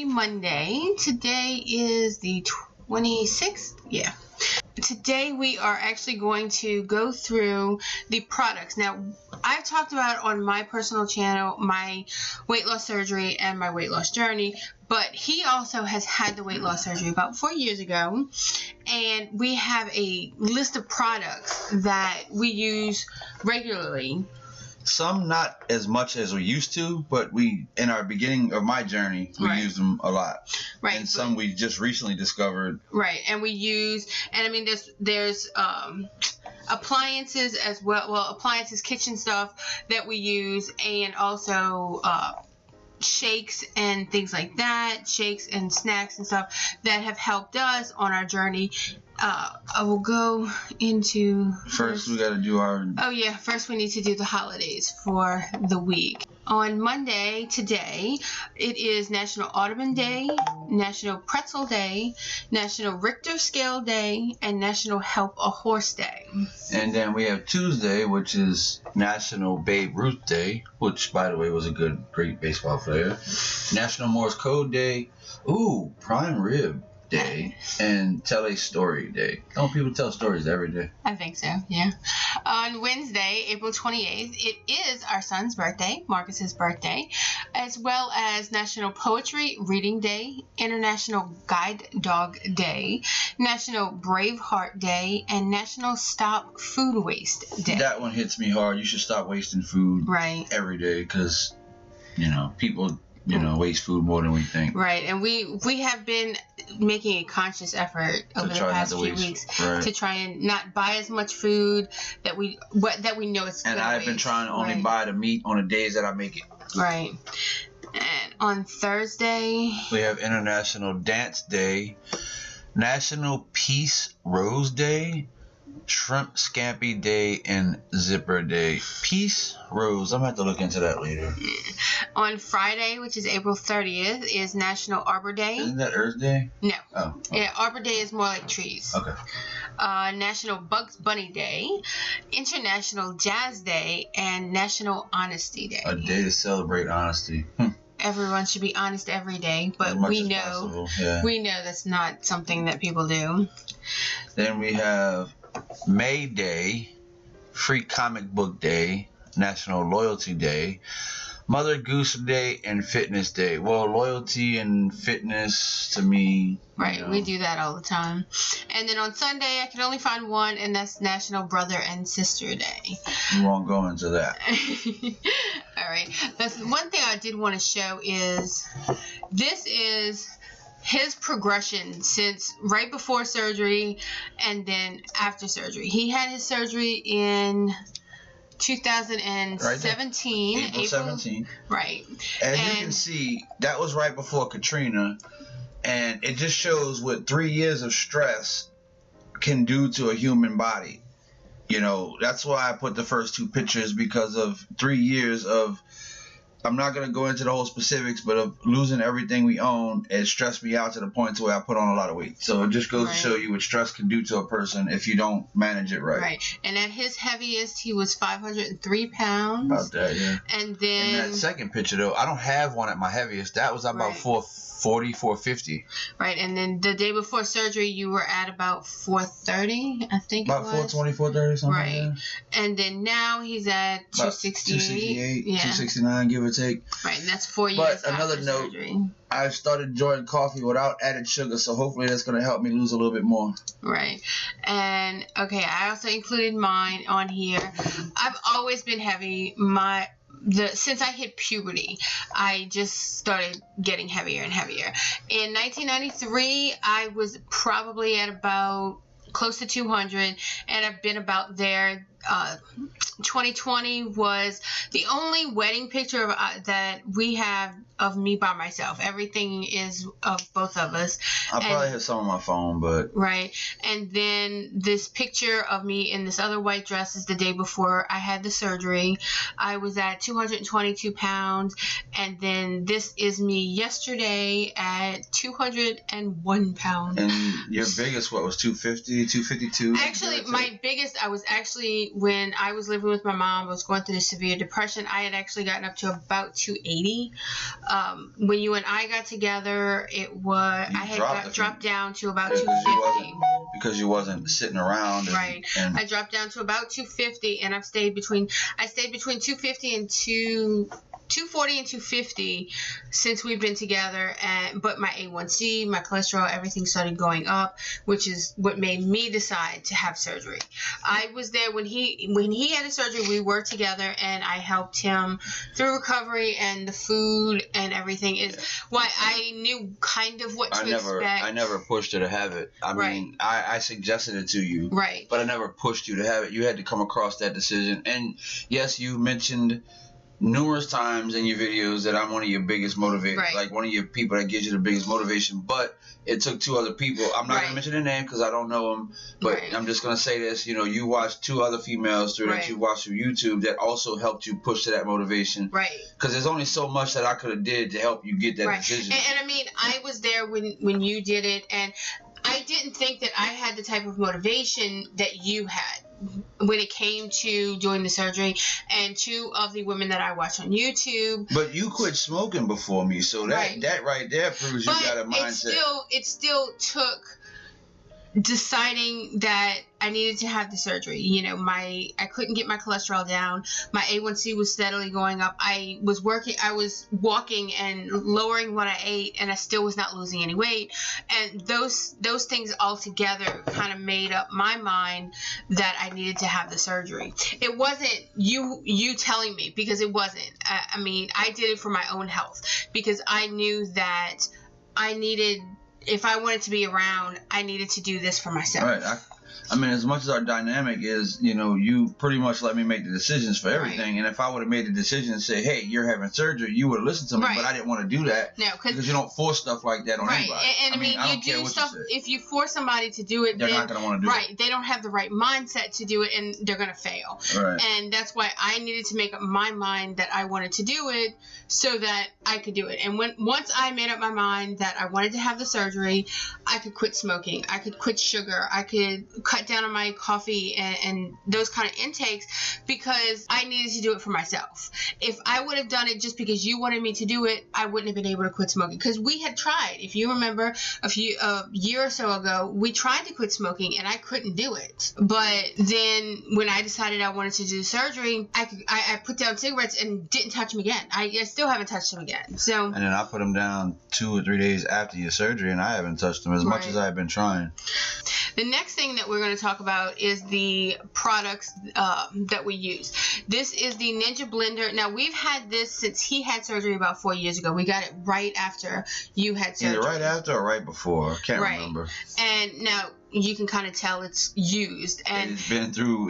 Monday. Today is the 26th. Yeah. Today we are actually going to go through the products. Now, I've talked about on my personal channel my weight loss surgery and my weight loss journey, but he also has had the weight loss surgery about 4 years ago, and we have a list of products that we use regularly. Some not as much as we used to, but we, in our beginning of my journey, we used them a lot. Right. And some we just recently discovered. Right. And we use, and I mean, there's appliances as well. Well, appliances, kitchen stuff that we use, and also shakes and things like that, shakes and snacks and stuff that have helped us on our journey. I will go into first we got to do our first we need to do the holidays for the week. On Monday, today, it is National Audubon Day, National Pretzel Day, National Richter Scale Day, and National Help a Horse Day. And then we have Tuesday, which is National Babe Ruth Day, which, by the way, was a great baseball player. National Morse Code Day. Ooh, Prime Rib Day, and Tell a Story Day. Don't people tell stories every day? I think so, yeah. On Wednesday, April 28th, it is our son's birthday, Marcus's birthday, as well as National Poetry Reading Day, International Guide Dog Day, National Braveheart Day, and National Stop Food Waste Day. That one hits me hard. You should stop wasting food every day, because, people waste food more than we think. Right, and we have been making a conscious effort over the past few weeks to try and not buy as much food that we know it's good. And I've been trying to only buy the meat on the days that I make it. Right. And on Thursday, we have International Dance Day, National Peace Rose Day, Shrimp Scampi Day, and Zipper Day. Peace Rose. I'm going to have to look into that later. On Friday, which is April 30th, is National Arbor Day. Isn't that Earth Day? No. Oh. Yeah, Arbor Day is more like trees. Okay. National Bugs Bunny Day, International Jazz Day, and National Honesty Day. A day to celebrate honesty. Everyone should be honest every day, but we know that's not something that people do. Then we have May Day, Free Comic Book Day, National Loyalty Day, Mother Goose Day, and Fitness Day. Well, loyalty and fitness, to me... Right, we do that all the time. And then on Sunday, I can only find one, and that's National Brother and Sister Day. We won't go into that. All right. That's one thing I did want to show is this is his progression since right before surgery and then after surgery. He had his surgery in 2017. April 17. Right. As you can see, that was right before Katrina, and it just shows what 3 years of stress can do to a human body. That's why I put the first two pictures, because of 3 years of, I'm not going to go into the whole specifics, but of losing everything we own, it stressed me out to the point to where I put on a lot of weight. So it just goes to show you what stress can do to a person if you don't manage it right. Right. And at his heaviest, he was 503 pounds. About that, yeah. And then... In that second picture, though, I don't have one at my heaviest. That was about 440, 450. Right. And then the day before surgery, you were at about 430, I think about 420, 430, something like that. And then now he's at 268. 269, give or take. Right, and that's 4 years But another note, surgery. I've started enjoying coffee without added sugar, so hopefully that's going to help me lose a little bit more. Right. And, okay, I also included mine on here. I've always been heavy. Since I hit puberty, I just started getting heavier and heavier. In 1993, I was probably at about close to 200, and I've been about there. 2020 was the only wedding picture that we have of me by myself. Everything is of both of us. I probably have some on my phone, but... Right. And then this picture of me in this other white dress is the day before I had the surgery. I was at 222 pounds. And then this is me yesterday at 201 pounds. And your biggest, what, was 250, 252? Actually, my biggest, I was actually when I was living with my mom, I was going through the severe depression. I had actually gotten up to about 280. When you and I got together, dropped down to about 250. Because you wasn't sitting around. Right. I dropped down to about 250, and I stayed between 250 and 240 and 250 since we've been together. But my A1C, my cholesterol, everything started going up, which is what made me decide to have surgery. I was there when he had a surgery. We were together, and I helped him through recovery, and the food and everything is why I knew kind of what to expect. I never pushed her to have it. I mean, I suggested it to you, right? But I never pushed you to have it. You had to come across that decision. And yes, you mentioned numerous times in your videos that I'm one of your biggest motivators, like one of your people that gives you the biggest motivation. But it took two other people. I'm not going to mention their name because I don't know them, but I'm just going to say this. You know, you watched two other females that you watched through YouTube that also helped you push to that motivation. Right. Because there's only so much that I could have did to help you get that decision. And I mean, I was there when you did it, and I didn't think that I had the type of motivation that you had when it came to doing the surgery, and two of the women that I watch on YouTube. But you quit smoking before me, so that right there proves you got a mindset. It still took deciding that I needed to have the surgery. You know, I couldn't get my cholesterol down. My A1C was steadily going up. I was walking and lowering what I ate, and I still was not losing any weight. And those things all together kind of made up my mind that I needed to have the surgery. It wasn't you telling me, because it wasn't. I mean, I did it for my own health, because I knew that I needed, if I wanted to be around, I needed to do this for myself. Right. I mean, as much as our dynamic is, you know, you pretty much let me make the decisions for everything. And if I would have made the decision and say, hey, you're having surgery, you would have listened to me. But I didn't want to do that. No, because you don't force stuff like that on anybody. And I mean, you do stuff, if you force somebody to do it, they're not going to want to do it. Right. They don't have the right mindset to do it, and they're going to fail. Right. And that's why I needed to make up my mind that I wanted to do it so that I could do it. And once I made up my mind that I wanted to have the surgery, I could quit smoking. I could quit sugar. I could cut down on my coffee and those kind of intakes, because I needed to do it for myself. If I would have done it just because you wanted me to do it, I wouldn't have been able to quit smoking, because we had tried. If you remember, a year or so ago, we tried to quit smoking, and I couldn't do it. But then when I decided I wanted to do surgery, I put down cigarettes and didn't touch them again. I still haven't touched them again. So. And then I put them down 2 or 3 days after your surgery, and I haven't touched them as much as I've been trying. The next thing that we're going to talk about is the products that we use. This is the Ninja Blender. Now, we've had this since he had surgery about 4 years ago. We got it right after you had surgery. Either right after or right before. I can't remember. And now you can kind of tell it's used, and it's been through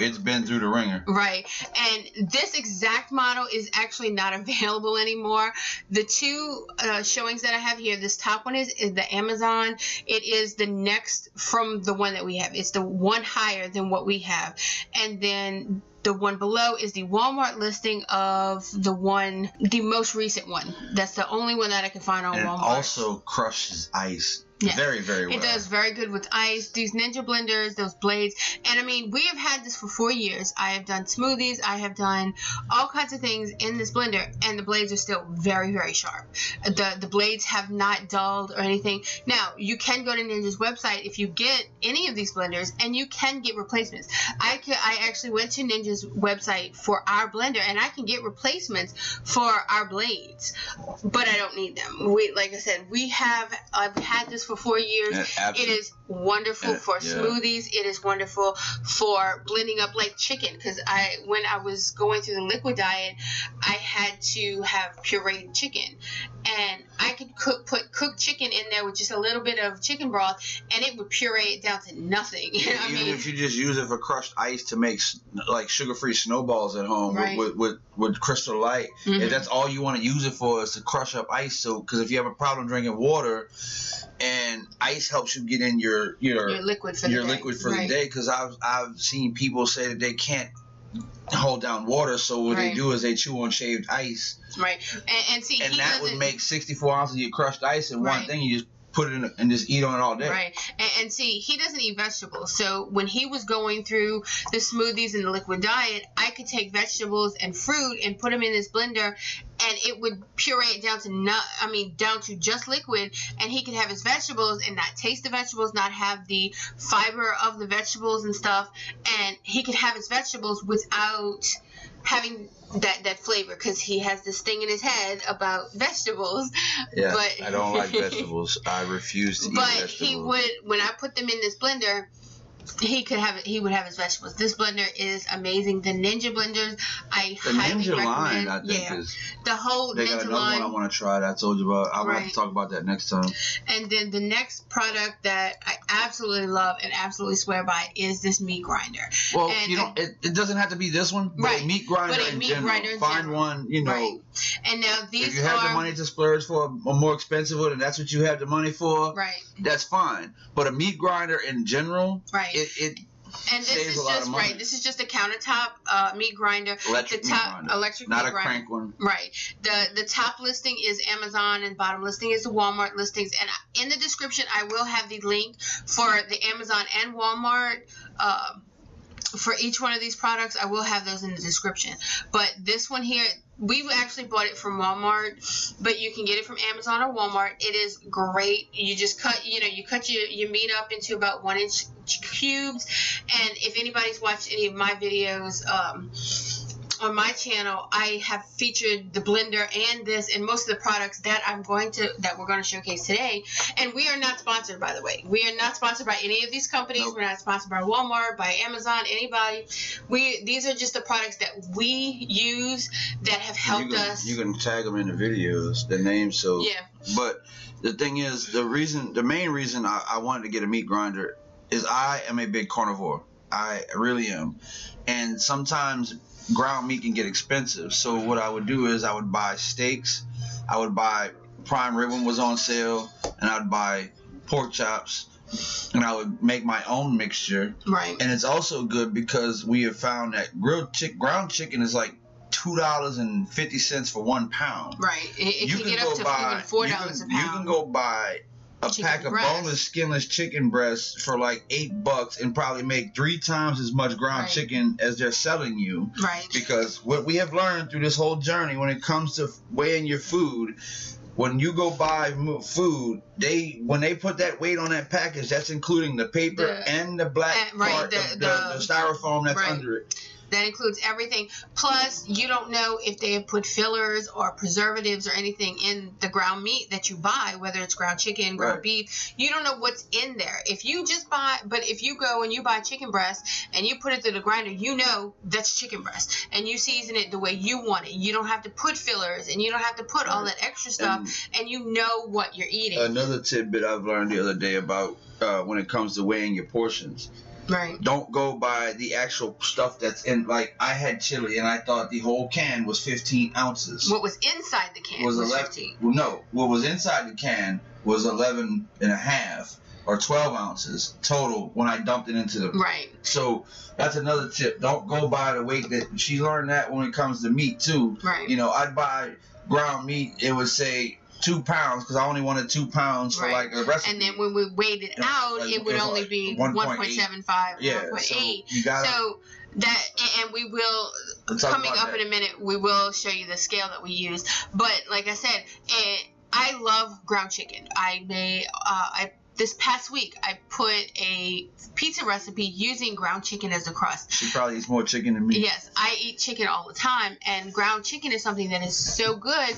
the ringer. Right. And this exact model is actually not available anymore. The two showings that I have here, this top one is the Amazon. It is the next from the one that we have. It's the one higher than what we have. And then the one below is the Walmart listing of the most recent one. That's the only one that I can find on Walmart. It also crushes ice. Yes. Very, very well. It does very good with ice. These Ninja blenders, those blades. And I mean, we have had this for 4 years. I have done smoothies. I have done all kinds of things in this blender, and the blades are still very, very sharp. The blades have not dulled or anything. Now, you can go to Ninja's website if you get any of these blenders, and you can get replacements. I actually went to Ninja's website for our blender, and I can get replacements for our blades, but I don't need them. Like I said, I've had this for 4 years. It is wonderful for smoothies. It is wonderful for blending up like chicken, because when I was going through the liquid diet, I had to have pureed chicken, and I could put cooked chicken in there with just a little bit of chicken broth, and it would puree it down to nothing. You know what I mean? If you just use it for crushed ice to make like sugar-free snowballs at home with Crystallite, if that's all you want to use it for is to crush up ice. So, because if you have a problem drinking water, and ice helps you get in your liquid for the day, because I've seen people say that they can't hold down water, so what they do is they chew on shaved ice. Right. And see, and that would make 64 ounces of your crushed ice in one thing. You just put it in and just eat on it all day. Right. And see, he doesn't eat vegetables. So when he was going through the smoothies and the liquid diet, I could take vegetables and fruit and put them in this blender, and it would puree it down to down to just liquid, and he could have his vegetables and not taste the vegetables, not have the fiber of the vegetables and stuff, and he could have his vegetables without having that flavor, because he has this thing in his head about vegetables. Yeah, but I don't like vegetables. I refuse to eat vegetables. But he would, when I put them in this blender, he would have his vegetables. This blender is amazing. The Ninja blenders, I highly Ninja recommend. line, I think is. The whole They Ninja got another line. one I want to try that I told you about. I'm going to have Right. to talk about that next time. And then the next product that I absolutely love and absolutely swear by is this meat grinder. Well, And it doesn't have to be this one, but Right. a meat grinder But a in meat general. grinder in Find general. one, Right. And now these if you have the money to splurge for a more expensive one, and that's what you have the money for, right. that's fine. But a meat grinder in general, Right. it And this saves is a lot just of money. right. This is just a countertop meat grinder. Electric the meat top grinder. electric Not meat a grinder. crank one. Right. The top listing is Amazon and bottom listing is the Walmart listings. And in the description, I will have the link for the Amazon and Walmart. For each one of these products, I will have those in the description. But this one here, we actually bought it from Walmart, but you can get it from Amazon or Walmart. It is great. You just cut, you cut your meat up into about 1-inch cubes. And if anybody's watched any of my videos, on my channel, I have featured the blender and this and most of the products that we're going to showcase today. And we are not sponsored, by the way. We are not sponsored by any of these companies. Nope. We're not sponsored by Walmart, by Amazon, anybody. These are just the products that we use that have helped us. You can tag them in the videos, the names. So Yeah. But the thing is, the main reason I wanted to get a meat grinder is I am a big carnivore. I really am, and sometimes ground meat can get expensive. So what I would do is I would buy steaks, I would buy prime rib when it was on sale, and I would buy pork chops, and I would make my own mixture. Right. And it's also good because we have found that ground chicken is like $2.50 for 1 pound. Right. It can get up to even $4 a pound. You can go buy a Chicken pack of breast. boneless, skinless chicken breasts for like $8 and probably make 3 times as much ground Right. chicken as they're selling you. Right. Because what we have learned through this whole journey when it comes to weighing your food, when you go buy food, when they put that weight on that package, that's including the paper and the black right, part, the styrofoam that's right. under it. That includes everything. Plus, you don't know if they have put fillers or preservatives or anything in the ground meat that you buy, whether it's ground chicken, ground Right. beef. You don't know what's in there. If you go and you buy chicken breast and you put it through the grinder, you know that's chicken breast. And you season it the way you want it. You don't have to put fillers and you don't have to put all that extra stuff, and you know what you're eating. Another tidbit I've learned the other day about when it comes to weighing your portions. Right. Don't go by the actual stuff that's in. Like, I had chili and I thought the whole can was 15 ounces. What was inside the can was 15. Well, no, what was inside the can was 11 and a half or 12 ounces total when I dumped it into the. Right. So that's another tip. Don't go by the weight that she learned that when it comes to meat too. Right. I'd buy ground meat. It would say 2 pounds because I only wanted 2 pounds for like a recipe. And then when we weighed it out, like, it would only be 1.75, Yeah, 1.8. so you gotta. So that, and we will, coming up in a minute, we will show you the scale that we use. But like I said, I love ground chicken. This past week, I put a pizza recipe using ground chicken as a crust. She probably eats more chicken than me. Yes, I eat chicken all the time, and ground chicken is something that is so good.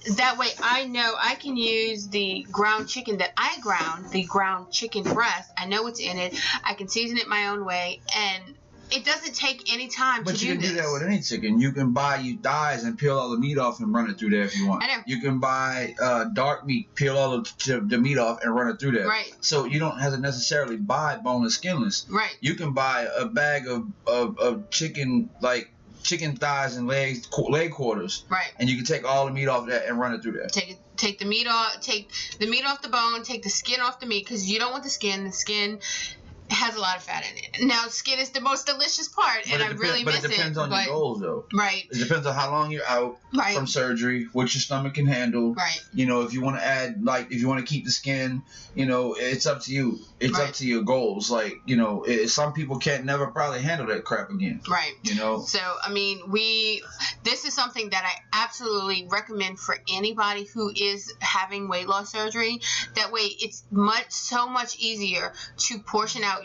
And that way, I know I can use the ground chicken that I ground, the ground chicken breast. I know what's in it. I can season it my own way, and it doesn't take any time to do this. But you can do that with any chicken. You can buy thighs and peel all the meat off and run it through there if you want. I know. You can buy dark meat, peel all the meat off and run it through there. Right. So you don't have to necessarily buy boneless, skinless. Right. You can buy a bag of chicken, like chicken thighs and leg quarters. Right. And you can take all the meat off that and run it through there. Take the meat off. Take the meat off the bone. Take the skin off the meat because you don't want the skin. The skin has a lot of fat in it. Now, skin is the most delicious part, and I really miss it. But it depends on your goals, though. Right. It depends on how long you're out from surgery, what your stomach can handle. Right. You know, if you want to add, like, if you want to keep the skin, you know, it's up to you. It's up to your goals. Like, you know, some people can't never probably handle that crap again. Right. You know? So, I mean, this is something that I absolutely recommend for anybody who is having weight loss surgery. That way, it's so much easier to portion out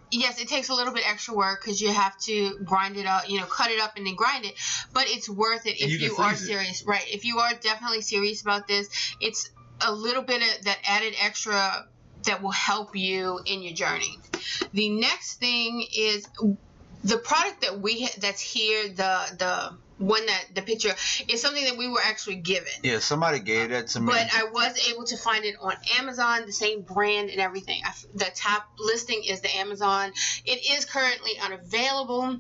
yes, it takes a little bit extra work because you have to grind it up, you know, cut it up and then grind it, but it's worth it if you are serious. Right. If you are definitely serious about this, it's a little bit of that added extra that will help you in your journey. The next thing is the product that that's here, the one that the picture is something that we were actually given. Yeah, somebody gave that to me. But I was able to find it on Amazon, the same brand and everything. The top listing is the Amazon. It is currently unavailable,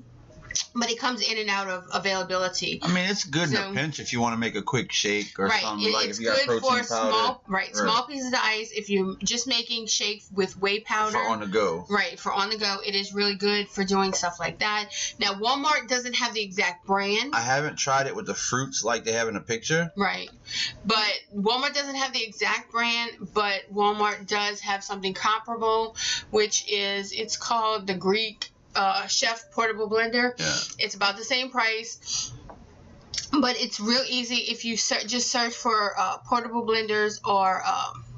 but it comes in and out of availability. I mean, it's good in a pinch if you want to make a quick shake or something. Like it's if you got good protein for powder. small pieces of ice. If you're just making shake with whey powder. For on the go. Right, for on the go. It is really good for doing stuff like that. Now, Walmart doesn't have the exact brand. I haven't tried it with the fruits like they have in the picture. Right. But Walmart doesn't have the exact brand, but Walmart does have something comparable, which is, it's called the Greek Chef Portable Blender. Yeah. It's about the same price, but it's real easy if you just search for portable blenders, or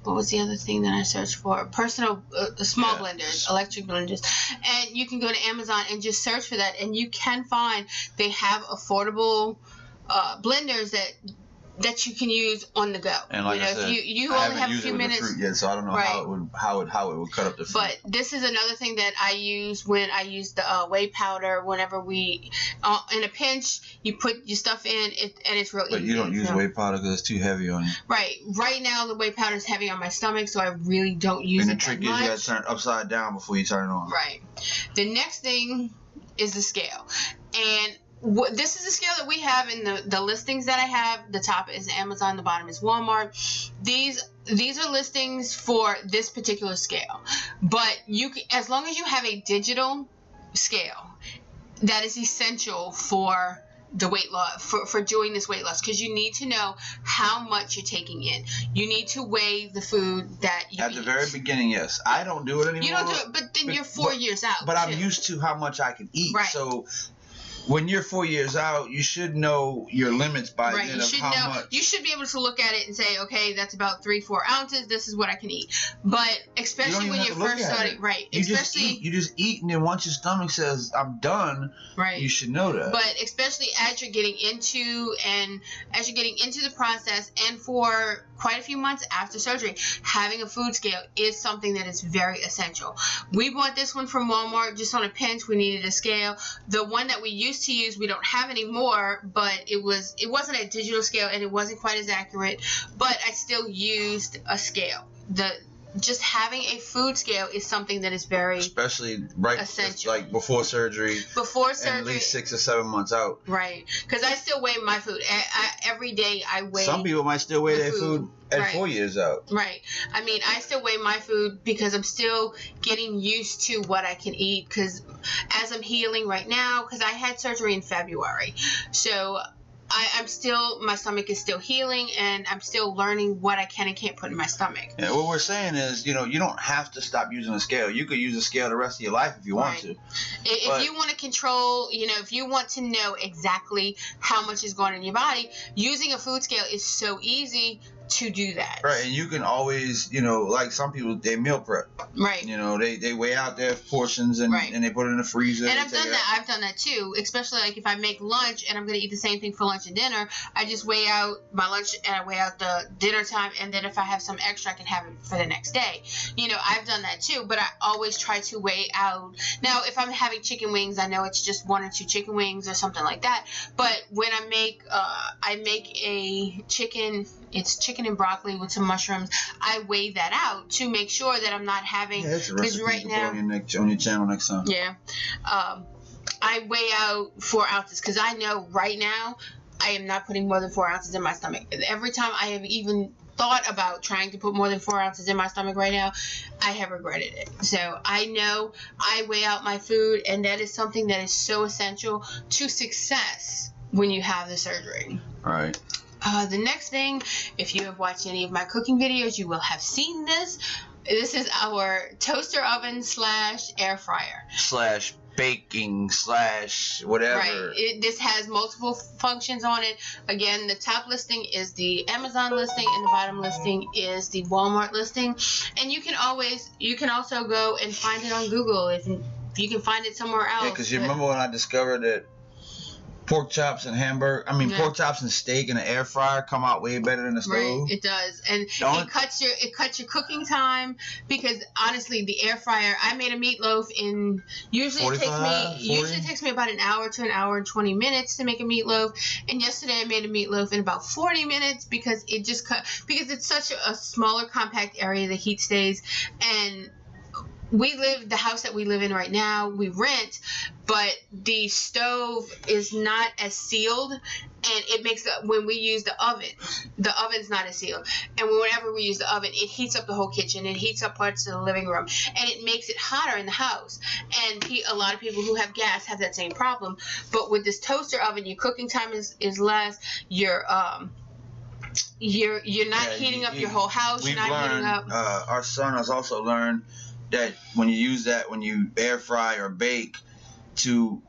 what was the other thing that I searched for? Personal small blenders, electric blenders. And you can go to Amazon and just search for that, and you can find they have affordable blenders that you can use on the go. And like I said, if you only have a few minutes. Fruit yet, so I don't know how it would cut up the fruit. But this is another thing that I use when I use the whey powder. Whenever we in a pinch, you put your stuff in it, and it's real easy. But you don't use whey powder because it's too heavy on you. Right. Right now, the whey powder is heavy on my stomach, so I really don't use it that much. And the trick is you got to turn it upside down before you turn it on. Right. The next thing is the scale, and this is the scale that we have in the listings that I have. The top is Amazon, the bottom is Walmart. These are listings for this particular scale, but as long as you have a digital scale, that is essential for the weight loss, for doing this weight loss, because you need to know how much you're taking in. You need to weigh the food that you eat. At the very beginning, yes. I don't do it anymore. You don't do it, but then you're 4 years out. But I'm used to how much I can eat. Right. So when you're 4 years out, you should know your limits by then of how much. You should be able to look at it and say, okay, that's about 3-4 ounces. This is what I can eat. But especially when you're first starting, right? You just eat, and then once your stomach says I'm done, right, you should know that. But especially as you're getting into the process, and for quite a few months after surgery, having a food scale is something that is very essential. We bought this one from Walmart just on a pinch. We needed a scale. The one that we used to use, we don't have anymore, but it wasn't a digital scale, and it wasn't quite as accurate, but I still used a scale. Just having a food scale is something that is very especially essential. Like before surgery, at least 6 or 7 months out. Right, because I still weigh my food. Every day I weigh. Some people might still weigh their food at 4 years out. Right. I mean, I still weigh my food because I'm still getting used to what I can eat, because as I'm healing right now, because I had surgery in February, so my stomach is still healing, and I'm still learning what I can and can't put in my stomach. Yeah, what we're saying is, you don't have to stop using a scale. You could use a scale the rest of your life if you want to. If you want to control, if you want to know exactly how much is going in your body, using a food scale is so easy to do that. Right, and you can always, like some people, they meal prep. Right. They weigh out their portions and they put it in the freezer. And I've done that too, especially like if I make lunch and I'm going to eat the same thing for lunch and dinner, I just weigh out my lunch and I weigh out the dinner time, and then if I have some extra, I can have it for the next day. I've done that too, but I always try to weigh out. Now, if I'm having chicken wings, I know it's just 1 or 2 chicken wings or something like that, but when I make a chicken, it's chicken and broccoli with some mushrooms, I weigh that out to make sure that I'm not having, because right now on your channel next time. Yeah. I weigh out 4 ounces, because I know right now I am not putting more than 4 ounces in my stomach. Every time I have even thought about trying to put more than 4 ounces in my stomach right now, I have regretted it. So I know I weigh out my food, and that is something that is so essential to success when you have the surgery. Right. The next thing, if you have watched any of my cooking videos, you will have seen this. This is our toaster oven / air fryer. / baking / whatever. Right. This has multiple functions on it. Again, the top listing is the Amazon listing, and the bottom listing is the Walmart listing. And you can also go and find it on Google if you can find it somewhere else. Yeah, because you remember when I discovered that pork chops and pork chops and steak in the air fryer come out way better than the stove. Right, it does, and it cuts your cooking time, because honestly, the air fryer. I made a meatloaf in usually it takes me about an hour to an hour and 20 minutes to make a meatloaf, and yesterday I made a meatloaf in about 40 minutes because because it's such a smaller compact area, the heat stays, and the house that we live in right now, we rent, but the stove is not as sealed, and it makes when we use the oven's not as sealed, and whenever we use the oven, it heats up the whole kitchen, it heats up parts of the living room, and it makes it hotter in the house. And a lot of people who have gas have that same problem, but with this toaster oven, your cooking time is less. You're not heating up your whole house. We've you're not learned, heating up. Our son has also learned that when you air fry or bake, to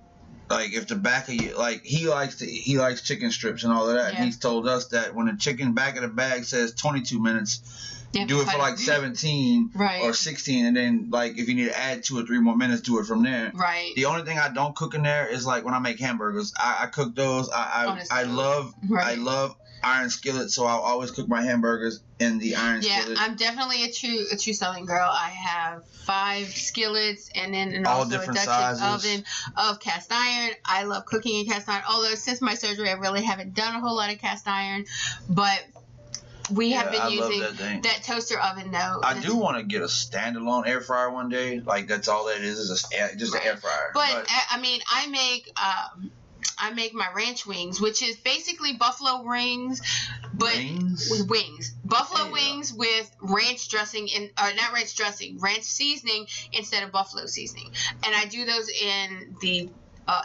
like if the back of you, like he likes chicken strips and all of that, and he's told us that when the chicken back of the bag says 22 minutes, do it for like 17 or 16, and then like if you need to add 2 or 3 more minutes, do it from there. Right. The only thing I don't cook in there is like when I make hamburgers. I cook those. I love iron skillet, so I'll always cook my hamburgers in the iron skillet. Yeah, I'm definitely a true Southern girl. I have 5 skillets, and then all also a different Dutch sizes. oven of cast iron. I love cooking in cast iron, although since my surgery I really haven't done a whole lot of cast iron, but we have been using that toaster oven though. I do want to get a standalone air fryer one day. Like that's all that is just an air fryer. But I mean, I make my ranch wings, which is basically buffalo wings, but with wings. Buffalo wings with ranch dressing not ranch dressing, ranch seasoning instead of buffalo seasoning. And I do those in the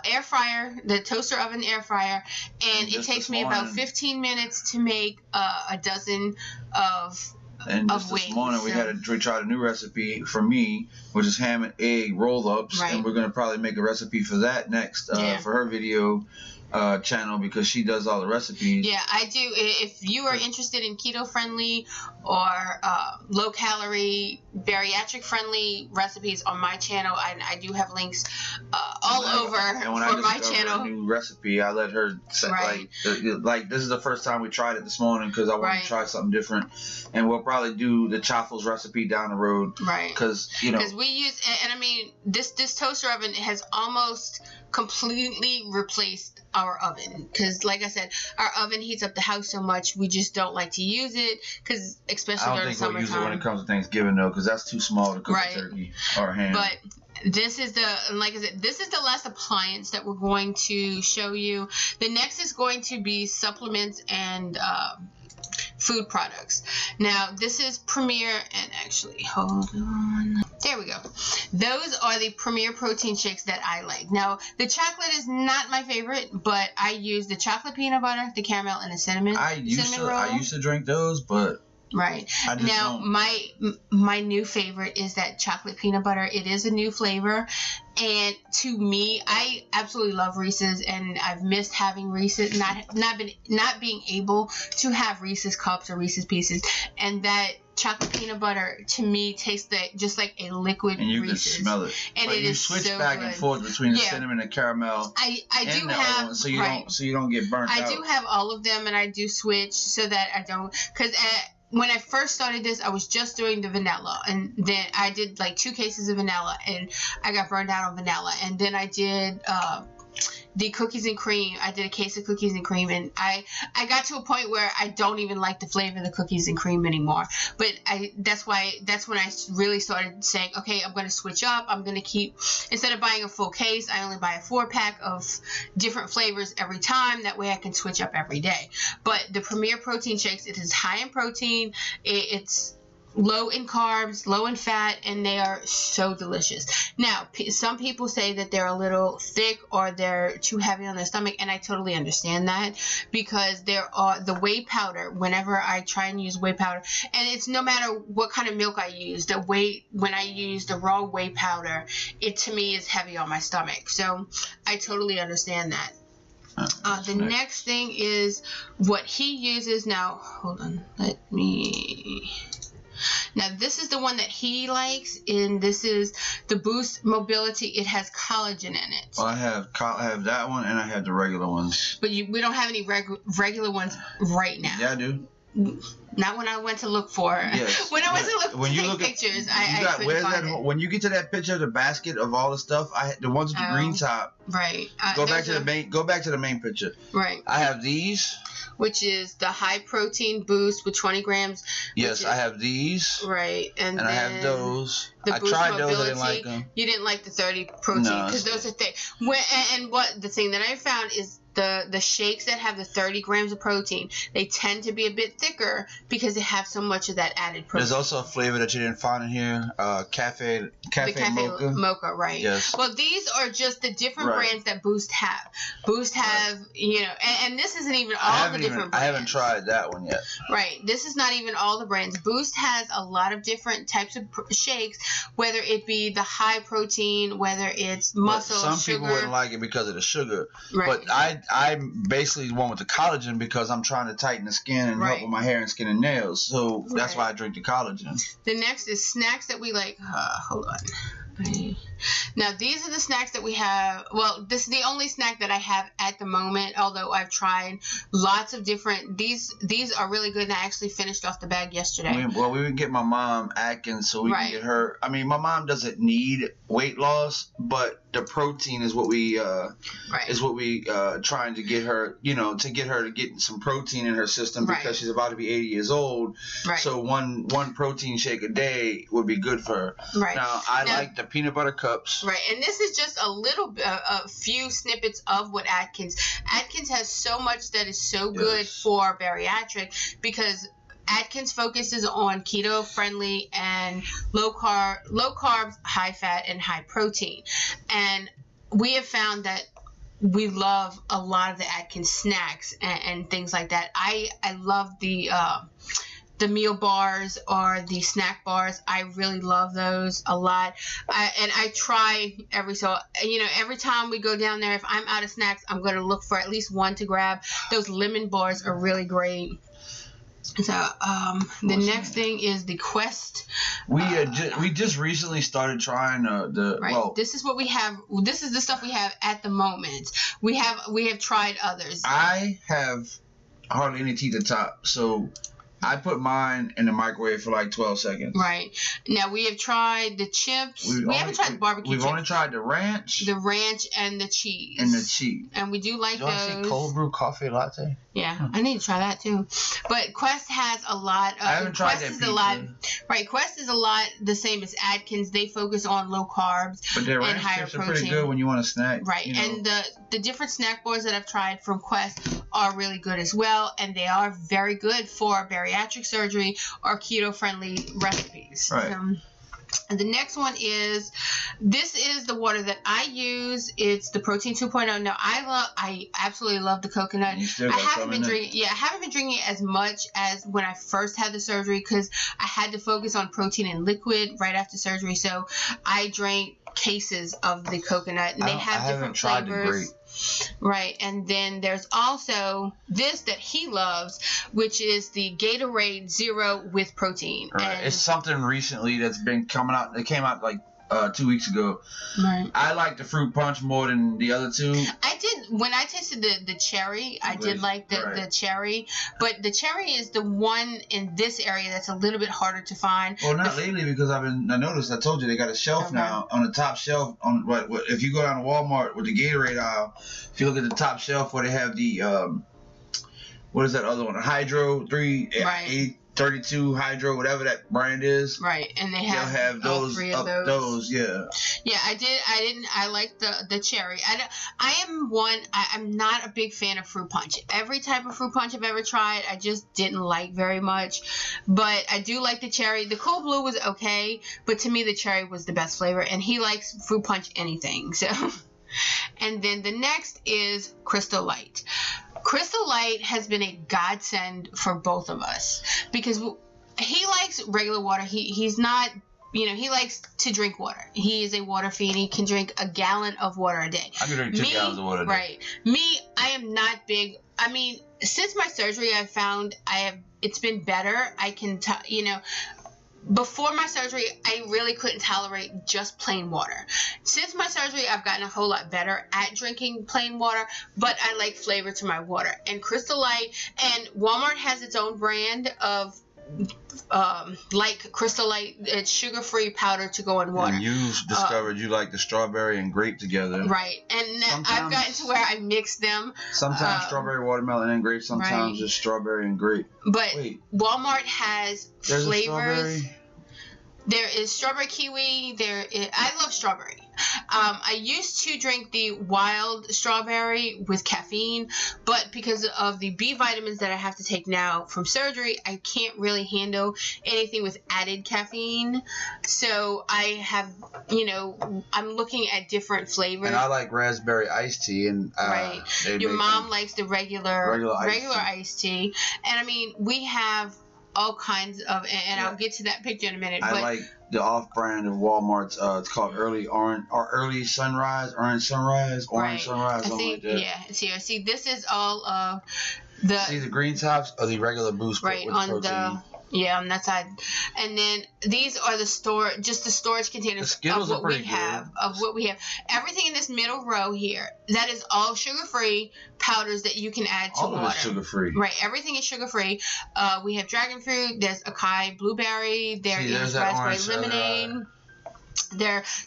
air fryer, the toaster oven air fryer, and it takes me about 15 minutes to make a dozen of And just this morning we tried a new recipe for me, which is ham and egg roll-ups, and we're gonna probably make a recipe for that next for her video channel, because she does all the recipes. Yeah, I do. If you are interested in keto-friendly or low-calorie, bariatric-friendly recipes on my channel, I do have links all over for my channel. A new recipe, I let her say, like this is the first time we tried it this morning because I wanted to try something different, and we'll probably do the chaffles recipe down the road, because we use, and I mean this toaster oven has almost completely replaced our oven, because like I said, our oven heats up the house so much we just don't like to use it, because especially during the summertime. I don't think we'll use it when it comes to Thanksgiving though, because that's too small to cook a turkey or ham. But this is like I said, this is the last appliance that we're going to show you. The next is going to be supplements and food products. Now this is Premier, and actually hold on, there we go. Those are the Premier protein shakes that I like. Now the chocolate is not my favorite, but I use the chocolate peanut butter, the caramel, and the cinnamon. I used to drink those, but now my new favorite is that chocolate peanut butter. It is a new flavor, and to me, I absolutely love Reese's, and I've missed having Reese's, not being able to have Reese's cups or Reese's pieces, and that chocolate peanut butter to me tastes just like a liquid Reese's. And you Reese's. Can smell it. And like it you is switch so back good. And forth between the cinnamon and caramel. I do have one, so you don't get burnt out. I do have all of them, and I do switch so that I don't, because when I first started this, I was just doing the vanilla, and then I did like 2 cases of vanilla, and I got burned out on vanilla, and then I did the cookies and cream. I did a case of cookies and cream, and I got to a point where I don't even like the flavor of the cookies and cream anymore. But that's when I really started saying, okay, I'm going to switch up. I'm going to keep, instead of buying a full case, I only buy a 4-pack of different flavors every time. That way I can switch up every day. But the Premier Protein Shakes, it is high in protein. It's low in carbs, low in fat, and they are so delicious. Now, some people say that they're a little thick or they're too heavy on their stomach, and I totally understand that, because there are the whey powder. Whenever I try and use whey powder, and it's no matter what kind of milk I use, when I use the raw whey powder, it to me is heavy on my stomach. So I totally understand that. The next thing is what he uses. Now, hold on, Now, this is the one that he likes, and this is the Boost Mobility. It has collagen in it. Well, I have that one, and I have the regular ones. But we don't have any regular ones right now. Yeah, I do. Not when I went to look for. Yes. When I went to take pictures, I couldn't find it. When you get to that picture of the basket of all the stuff, the ones with the green top. Right. Go back to the main picture. Right. I have these. Which is the high protein boost with 20 grams. Yes, I have these. Right, and then I have those. The I Boost tried Mobility, those. I didn't like them. You didn't like the 30 protein because those are thick. And what the thing that I found is the shakes that have the 30 grams of protein, they tend to be a bit thicker because they have so much of that added protein. There's also a flavor that you didn't find in here, cafe mocha, right? Yes. Well, these are just the different brands that Boost have. Boost have, and this isn't even all the different brands. I haven't tried that one yet. Right. This is not even all the brands. Boost has a lot of different types of shakes, whether it be the high protein, whether it's muscle, some sugar. People wouldn't like it because of the sugar. Right. But I'm basically the one with the collagen because I'm trying to tighten the skin and help with my hair and skin and nails. So that's why I drink the collagen. The next is snacks that we like. Hold on. Now, these are the snacks that we have. Well, this is the only snack that I have at the moment, although I've tried lots of different. These are really good, and I actually finished off the bag yesterday. We would get my mom Atkins so we can get her. I mean, my mom doesn't need weight loss, but the protein is what we trying to get her, to get some protein in her system because she's about to be 80 years old. Right. So one protein shake a day would be good for her. Right. Now, I like the peanut butter cups. Right, and this is just a few snippets of what Atkins has so much that is so good for bariatric, because Atkins focuses on keto friendly and low carbs, high fat, and high protein. And we have found that we love a lot of the Atkins snacks and things like that. I love the meal bars or the snack bars. I really love those a lot. I try every time we go down there, if I'm out of snacks, I'm going to look for at least one to grab. Those lemon bars are really great. So the next thing is the Quest. We just recently started trying this is what we have. This is the stuff we have at the moment. We have tried others. I have hardly any teeth at the top, so I put mine in the microwave for like 12 seconds. Right. Now, we have tried the chips. We haven't tried the barbecue chips. We've only tried the ranch. The ranch and the cheese. And we do like those. Do you see cold brew coffee latte? Yeah, I need to try that too. But Quest has a lot of. I haven't tried that pizza. Right, Quest is a lot the same as Atkins. They focus on low carbs but their and ranch higher chips protein. are pretty good when you want a snack. Right, and the different snack bars that I've tried from Quest are really good as well, and they are very good for bariatric surgery or keto-friendly recipes. Right. And the next one is, this is the water that I use. It's the Protein 2.0. Now, I absolutely love the coconut. I haven't been drinking it as much as when I first had the surgery because I had to focus on protein and liquid right after surgery. So I drank cases of the coconut, and they have different flavors. Right, and then there's also this that he loves, which is the Gatorade Zero with protein. Right. And it's something recently that's been coming out. It came out like 2 weeks ago. Right. I like the fruit punch more than the other two. I did when I tasted the cherry. I did like the cherry, but the cherry is the one in this area that's a little bit harder to find. Well, not lately because I noticed. I told you they got a shelf now on the top shelf. On what if you go down to Walmart with the Gatorade aisle, if you look at the top shelf where they have the what is that other one? Hydro 832 Hydro, whatever that brand is. Right, and they'll have those, all three of those. Yeah. Yeah, I like the cherry. I'm not a big fan of fruit punch. Every type of fruit punch I've ever tried, I just didn't like very much. But I do like the cherry. The cold blue was okay, but to me the cherry was the best flavor, and he likes fruit punch anything. So, and then the next is Crystallite. Crystallite has been a godsend for both of us because he likes regular water. He's not, he likes to drink water. He is a water fiend. He can drink a gallon of water a day. I can drink 2 gallons of water a day. Right. Me, I am not big. I mean, since my surgery, I've found it's been better. I can, before my surgery, I really couldn't tolerate just plain water. Since my surgery, I've gotten a whole lot better at drinking plain water, but I like flavor to my water. And Crystallite, and Walmart has its own brand of like Crystallite. It's sugar-free powder to go in water. And you discovered you like the strawberry and grape together. Right. And I've gotten to where I mix them. Sometimes strawberry, watermelon, and grape. Sometimes just strawberry and grape. But Walmart has flavors. There is strawberry kiwi. I love strawberry. I used to drink the wild strawberry with caffeine, but because of the B vitamins that I have to take now from surgery, I can't really handle anything with added caffeine. So I have, I'm looking at different flavors. And I like raspberry iced tea. And your mom likes the regular iced tea. And I mean, we have all kinds of, and I'll get to that picture in a minute. I like the off-brand of Walmart's. It's called Early Sunrise, Orange Sunrise, something like that. Yeah. See, this is all of the green tops or the regular boost with protein. On that side. And then these are the storage containers of what we have. Everything in this middle row here, that is all sugar-free powders that you can add to water. All of it's sugar-free. Right, everything is sugar-free. We have dragon fruit, there's acai blueberry, there is raspberry lemonade.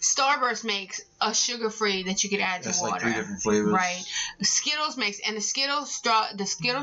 Starburst makes a sugar-free that you could add to water. Like 3 different flavors. Right. Skittles makes, and the Skittles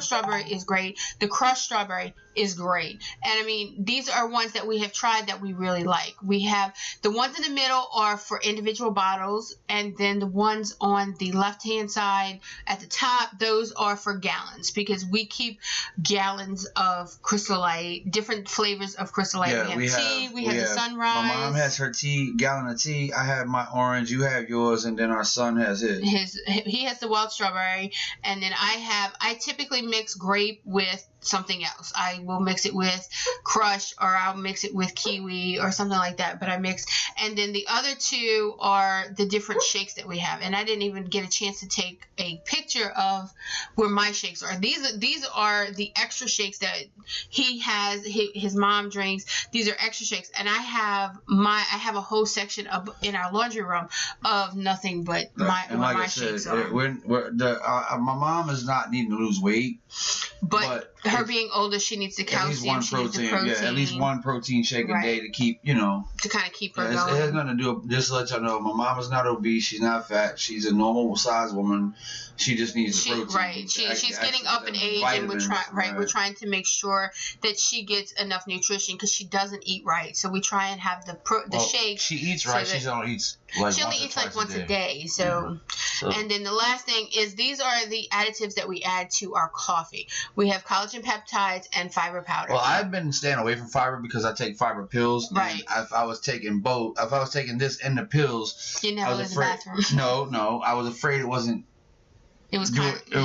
strawberry is great. The crushed strawberry is great. And I mean, these are ones that we have tried that we really like. We have the ones in the middle are for individual bottles, and then the ones on the left-hand side at the top, those are for gallons because we keep gallons of Crystallite, different flavors of Crystallite. Yeah, we have tea, we have the Sunrise. My mom has her gallon of tea. I have my orange. You have yours, and then our son has his. He has the wild strawberry, and then I typically mix grape with something else. I will mix it with crush, or I'll mix it with kiwi or something like that, but I mix. And then the other two are the different shakes that we have, and I didn't even get a chance to take a picture of where my shakes are. These are the extra shakes that he has, his mom drinks. These are extra shakes, and I have a whole section in our laundry room of nothing but my shakes are. My mom is not needing to lose weight, but her being older, she needs the calcium. She needs the protein. Yeah, at least one protein shake a day to keep, to kind of keep her going. It has nothing to do. Just to let y'all know, my mom is not obese. She's not fat. She's a normal size woman. She just needs the protein. Right. She's getting up in age, vitamins, and we're trying to make sure that she gets enough nutrition because she doesn't eat right. So we try and have the shake. She eats right. She only eats like once a day. So, and then the last thing is these are the additives that we add to our coffee. We have collagen peptides and fiber powder. Well, I've been staying away from fiber because I take fiber pills. Right. And if I was taking this and the pills, you never leave the bathroom. No, I was afraid it wasn't It was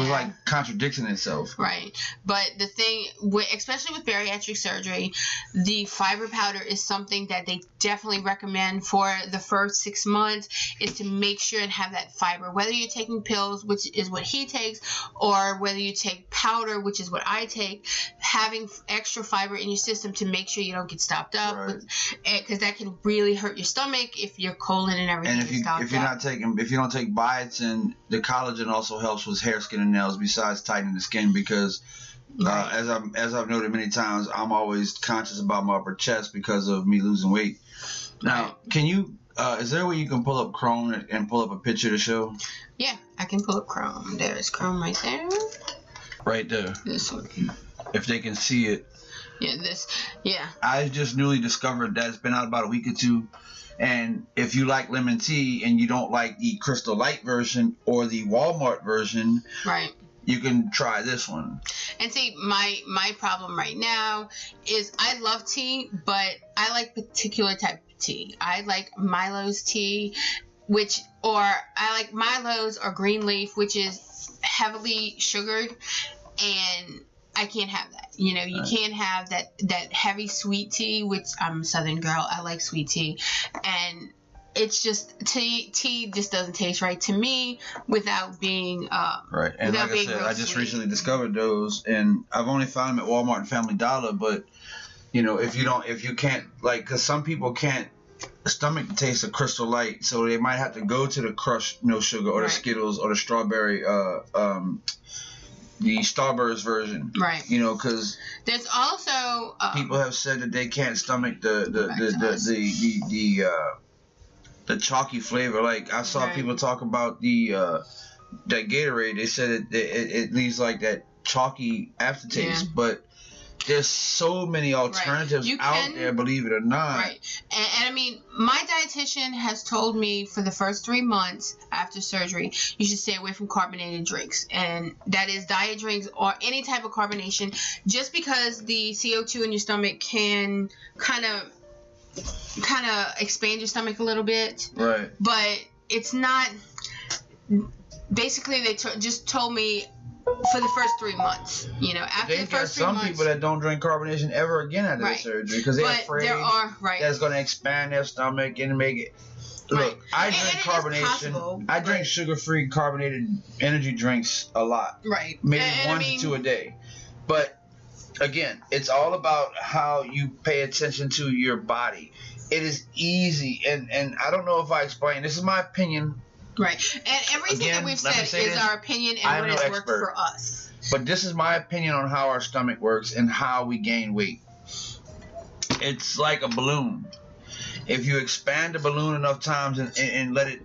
like contradicting itself. Right. But the thing, especially with bariatric surgery, the fiber powder is something that they definitely recommend for the first 6 months, is to make sure and have that fiber. Whether you're taking pills, which is what he takes, or whether you take powder, which is what I take, having extra fiber in your system to make sure you don't get stopped up, because that can really hurt your stomach if your colon and everything is stopped up. If you don't take biotin, the collagen also helps with hair, skin, and nails besides tightening the skin, because as I've noted many times, I'm always conscious about my upper chest because of me losing weight. Now, can you is there a way you can pull up Chrome and pull up a picture to show? Yeah, I can pull up Chrome. There's Chrome right there. Right there. This one. If they can see it. Yeah, this. Yeah. I just newly discovered that it's been out about a week or two. And if you like lemon tea and you don't like the Crystallite version or the Walmart version, right, you can try this one. And see, my problem right now is I love tea, but I like particular type of tea. I like Milo's tea, I like Milo's or green leaf, which is heavily sugared, and I can't have that. You know, you can't have that heavy sweet tea, which I'm a Southern girl. I like sweet tea. And it's just, tea just doesn't taste right to me without being right. And like I said, I just recently discovered those, and I've only found them at Walmart and Family Dollar. But you know, if you can't, like, because some people can't stomach the taste of Crystallite, so they might have to go to the crushed no sugar or the Skittles or the strawberry the Starburst version, right? You know, because there's also people have said that they can't stomach the chalky flavor. Like I saw people talk about that Gatorade. They said it leaves like that chalky aftertaste, but there's so many alternatives out there, believe it or not. Right. And I mean, my dietitian has told me for the first 3 months after surgery, you should stay away from carbonated drinks. And that is diet drinks or any type of carbonation, just because the CO2 in your stomach can kind of expand your stomach a little bit. Right. But it's not. Basically, they just told me for the first 3 months, you know, after the first 3 months. Some people that don't drink carbonation ever again after the surgery because they're afraid that's going to expand their stomach and make it. Look, I drink carbonation. I drink sugar-free carbonated energy drinks a lot. Right. Maybe 1 to 2 a day. But again, it's all about how you pay attention to your body. It is easy, and I don't know if I explained. This is my opinion. Right. And everything that we've said is our opinion and what has worked for us. But this is my opinion on how our stomach works and how we gain weight. It's like a balloon. If you expand the balloon enough times and let it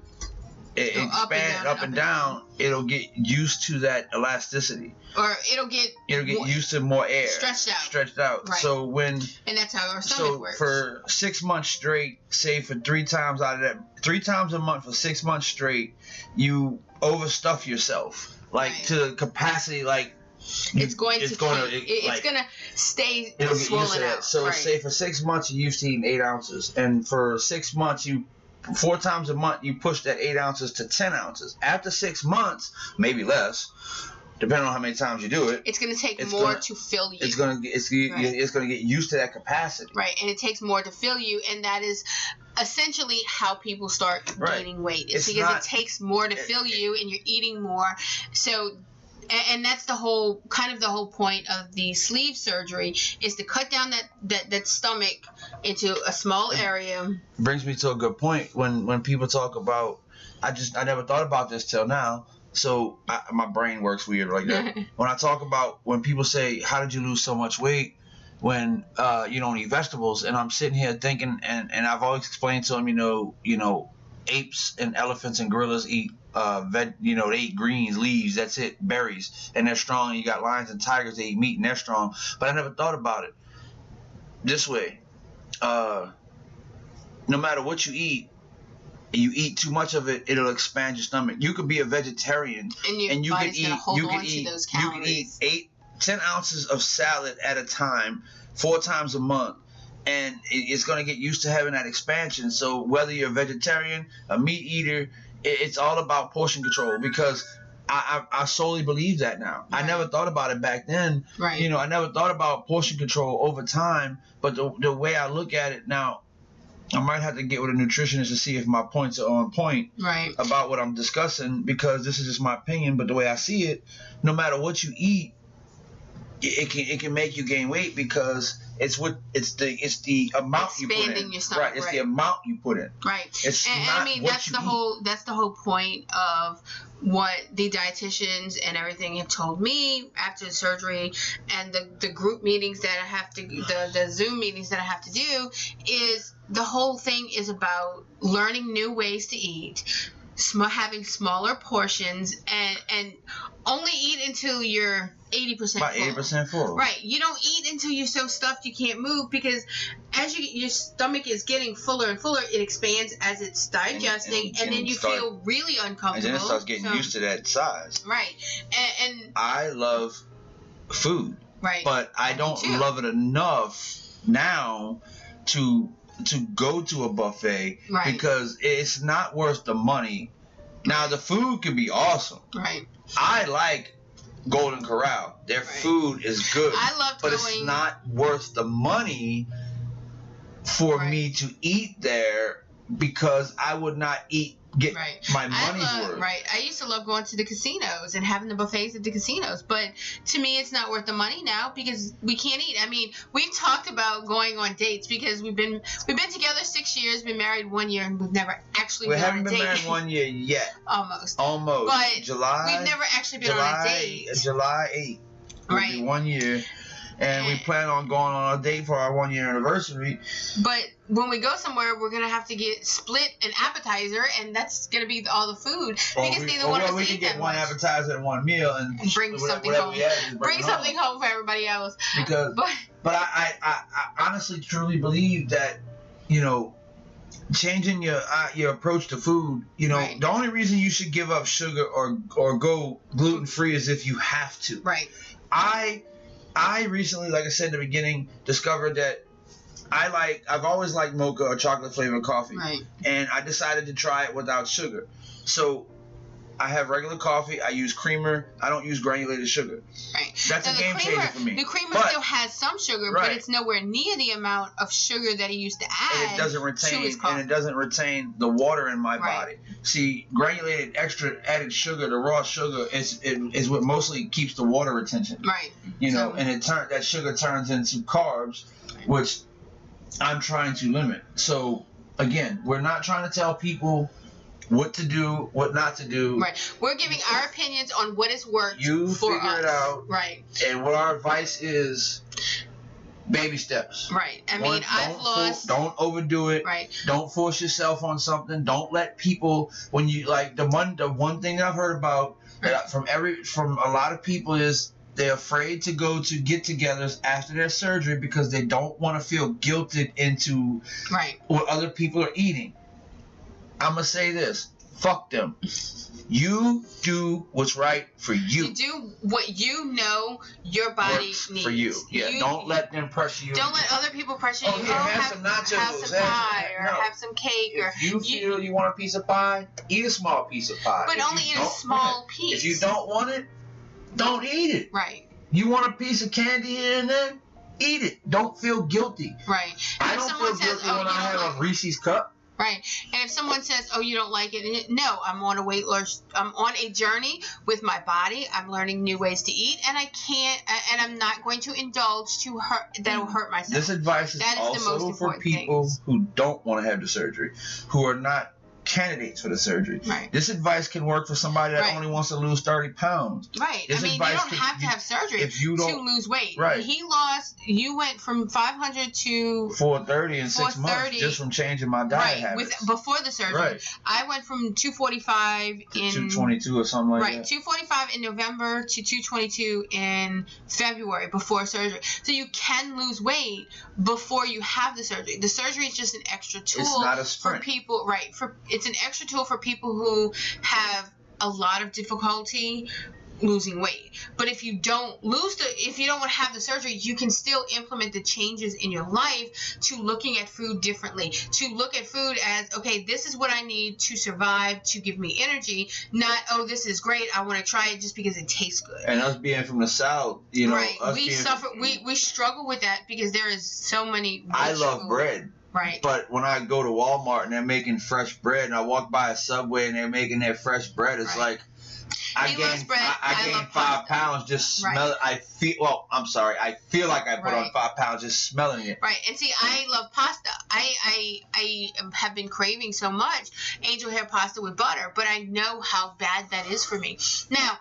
expand up and down, it'll get used to that elasticity. Or it'll get used to more air. Stretched out. Right. So and that's how our stomach works. For 6 months straight, say for 3 times out of that, 3 times a month for 6 months straight, you overstuff yourself to the capacity. Like it's going to stay swollen out. So say for 6 months you used to eating 8 ounces, and for 6 months 4 times a month you push that 8 ounces to 10 ounces. After 6 months, maybe less, depending on how many times you do it, it's going to take more to fill you. It's going to get used to that capacity. Right, and it takes more to fill you, and that is essentially how people start gaining weight. It's because it takes more to fill you, and you're eating more. So, and that's the whole point of the sleeve surgery, is to cut down that stomach into a small area. Brings me to a good point when people talk about. I never thought about this till now. So my brain works weird like that. When people say, how did you lose so much weight when you don't eat vegetables? And I'm sitting here thinking, and I've always explained to them, you know, apes and elephants and gorillas eat they eat greens, leaves, that's it, berries, and they're strong. And you got lions and tigers, they eat meat and they're strong. But I never thought about it this way. No matter what you eat too much of it, it'll expand your stomach. You could be a vegetarian and you can eat 10 ounces of salad at a time 4 times a month, and it's going to get used to having that expansion. So whether you're a vegetarian, a meat eater, it's all about portion control, because I solely believe that now. Right. I never thought about it back then. Right. You know, I never thought about portion control over time. But the way I look at it now, I might have to get with a nutritionist to see if my points are on point Right. about what I'm discussing, because this is just my opinion. But the way I see it, no matter what you eat, it can make you gain weight, because it's the amount you put Expanding in. your stomach, Right. It's the amount you put in. Right. It's and not I mean, what that's you the eat. that's the whole point of what the dietitians and everything have told me after the surgery, and the group meetings that I have to, the Zoom meetings that I have to do, is the whole thing is about learning new ways to eat, having smaller portions, and only eat until you're 80% About full. 80% full. Right. You don't eat until you're so stuffed you can't move, because as your stomach is getting fuller and fuller, it expands as it's digesting, and then you feel really uncomfortable. And then it starts getting used to that size. Right. And I love food. Right. But I don't love it enough now to go to a buffet, Right. because it's not worth the money. Now the food can be awesome. Right. I like Golden Corral. Their food is good. I love but it's not worth the money for me to eat there, because I would not get my money's worth. Right. I used to love going to the casinos and having the buffets at the casinos, but to me it's not worth the money now, because we can't eat. I mean, we've talked about going on dates, because we've been together 6 years, been married 1 year, and we've never actually been on a date. We haven't been married 1 year yet. Almost. But we've never actually been on a date. July 8th will be 1 year. And we plan on going on a date for our 1 year anniversary. But when we go somewhere, we're going to have to get split an appetizer, and that's going to be all the food. Because neither one of us we eat can get that one much. appetizer and one meal, and bring something home. Bring something home for everybody else. Because, but I honestly, truly believe that, you know, changing your approach to food, you know, the only reason you should give up sugar or go gluten-free is if you have to. Right. I recently, like I said in the beginning, discovered that I've always liked mocha or chocolate flavored coffee. Right. And I decided to try it without sugar. So I have regular coffee. I use creamer. I don't use granulated sugar. Right. That's a game changer for me. The creamer still has some sugar, but it's nowhere near the amount of sugar that he used to add. And it doesn't retain the water in my body. See, granulated extra added sugar, the raw sugar, is what mostly keeps the water retention. Right. You know, and that sugar turns into carbs, which I'm trying to limit. So again, we're not trying to tell people what to do, what not to do. Right. We're giving our opinions on what has worked for us. You figure it out. Right. And what our advice is, baby steps. Right. I mean, I've lost. Don't overdo it. Right. Don't force yourself on something. Don't let people, when you, like, the one thing I've heard about from a lot of people is they're afraid to go to get-togethers after their surgery because they don't want to feel guilted into what other people are eating. I'm going to say this. Fuck them. You do what's right for you. You do what you know your body needs. For you. Yeah. Don't let them pressure you. Don't let other people pressure you. Yeah, have some nachos. Have some pie or have some cake. If you feel you want a piece of pie, eat a small piece of pie. But only eat a small piece. If you don't want it, don't eat it. Right. You want a piece of candy here and there? Eat it. Don't feel guilty. Right. I don't feel guilty when I have a Reese's cup. Right. And if someone says, "Oh, you don't like it," no, I'm on a weight loss. I'm on a journey with my body. I'm learning new ways to eat, and I can't. And I'm not going to indulge that'll hurt myself. This advice is also for people who don't want to have the surgery, who are not candidates for the surgery. Right. This advice can work for somebody that only wants to lose 30 pounds. Right. I mean, you don't have to have surgery to lose weight. Right. You went from 500 to 430 in 6 months just from changing my diet habits. Before the surgery. Right. I went from 245 to 222 or something like that. Right. 245 in November to 222 in February before surgery. So you can lose weight before you have the surgery. The surgery is just an extra tool. It's not a sprint. For people. Right. It's an extra tool for people who have a lot of difficulty losing weight. But if you don't if you don't want to have the surgery, you can still implement the changes in your life to looking at food differently, to look at food as, okay, this is what I need to survive, to give me energy, not, oh, this is great, I want to try it just because it tastes good. And us being from the South, you know, right, we struggle with that because there is so many. I love bread. Right. But when I go to Walmart and they're making fresh bread, and I walk by a Subway and they're making their fresh bread, it's like, I gained 5 pounds just smell it. I feel like I put on 5 pounds just smelling it. Right. And see, I love pasta. I have been craving so much angel hair pasta with butter, but I know how bad that is for me. Now,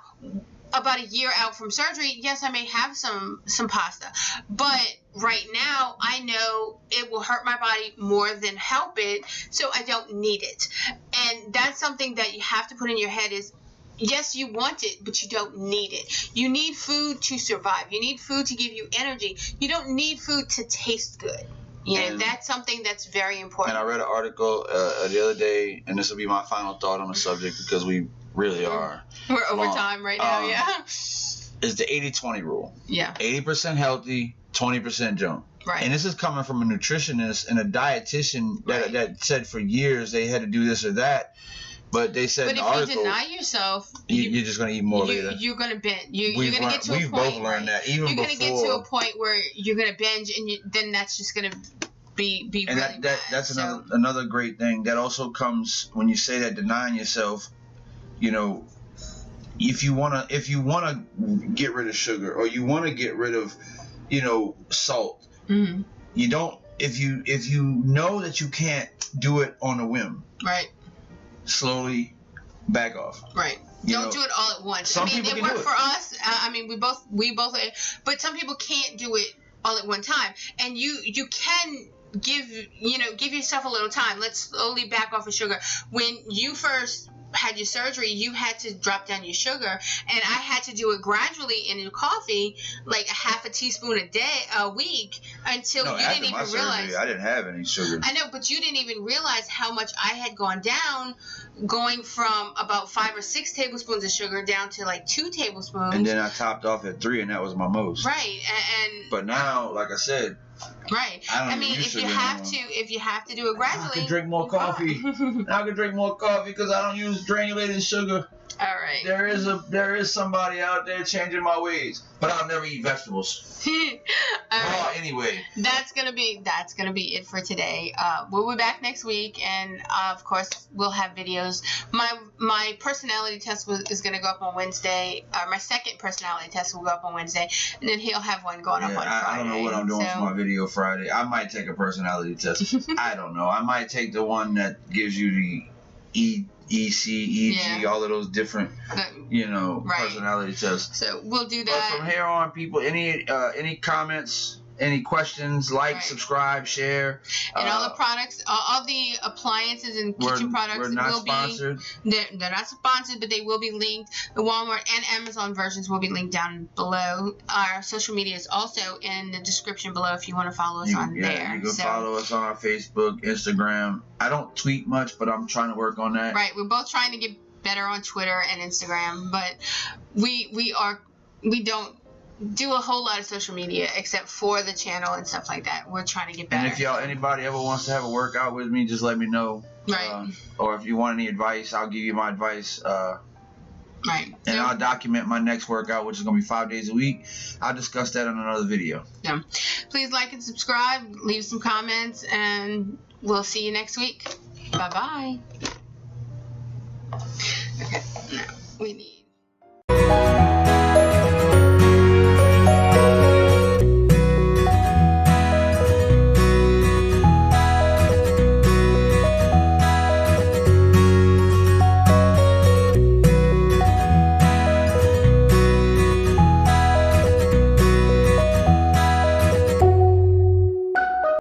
about a year out from surgery, yes, I may have some pasta, but right now I know it will hurt my body more than help it, so I don't need it. And that's something that you have to put in your head is, yes, you want it, but you don't need it. You need food to survive. You need food to give you energy. You don't need food to taste good. You know, that's something that's very important. And I read an article the other day, and this will be my final thought on the subject because we really are. We're over time right now, yeah. Is the 80-20 rule. Yeah. 80% healthy, 20% junk. Right. And this is coming from a nutritionist and a dietitian that said for years they had to do this or that. But they said in the article, if you deny yourself, you're just going to eat more later. You're going to binge. You're going to get to a point. We've both learned that. Even you're going to before, get to a point where you're going to binge, and then that's just going to be and really bad. That's another great thing. That also comes when you say that denying yourself. You know, if you wanna get rid of sugar, or you want to get rid of, you know, salt, you don't. If you know that you can't do it on a whim, right. Slowly back off. Right. Don't do it all at once. Some people it can worked do it. for us. We both, but some people can't do it all at one time. And you can give yourself a little time. Let's slowly back off of sugar. When you first had your surgery, you had to drop down your sugar, and I had to do it gradually in your coffee, like a half a teaspoon a week, until you didn't even realize. I didn't have any sugar. I know, but you didn't even realize how much I had gone down, going from about 5 or 6 tablespoons of sugar down to like 2 tablespoons. And then I topped off at 3, and that was my most. Right, But now, like I said. Right. I mean, if you have to do it gradually. I can drink more coffee. I can drink more coffee because I don't use granulated sugar. All right. There is somebody out there changing my ways, but I'll never eat vegetables. Right. Anyway. That's gonna be it for today. We'll be back next week, and of course we'll have videos. My personality test is gonna go up on Wednesday. My second personality test will go up on Wednesday, and then he'll have one going up on Friday. I don't know what I'm doing for my video Friday. I might take a personality test. I don't know. I might take the one that gives you the EC, EG, all of those different, personality tests. So we'll do that. But from here on, people, any comments, any questions, subscribe, share. And all the products, all the appliances and kitchen products we're not sponsored. They're not sponsored, but they will be linked. The Walmart and Amazon versions will be linked down below. Our social media is also in the description below if you want to follow us on there. You can follow us on our Facebook, Instagram. I don't tweet much, but I'm trying to work on that. Right. We're both trying to get better on Twitter and Instagram, but we don't do a whole lot of social media except for the channel and stuff like that. We're trying to get better. And if anybody ever wants to have a workout with me, just let me know. Right. Or if you want any advice, I'll give you my advice. Right. And I'll document my next workout, which is going to be 5 days a week. I'll discuss that in another video. Yeah. Please like and subscribe, leave some comments, and we'll see you next week. Bye-bye. Okay. Now we need...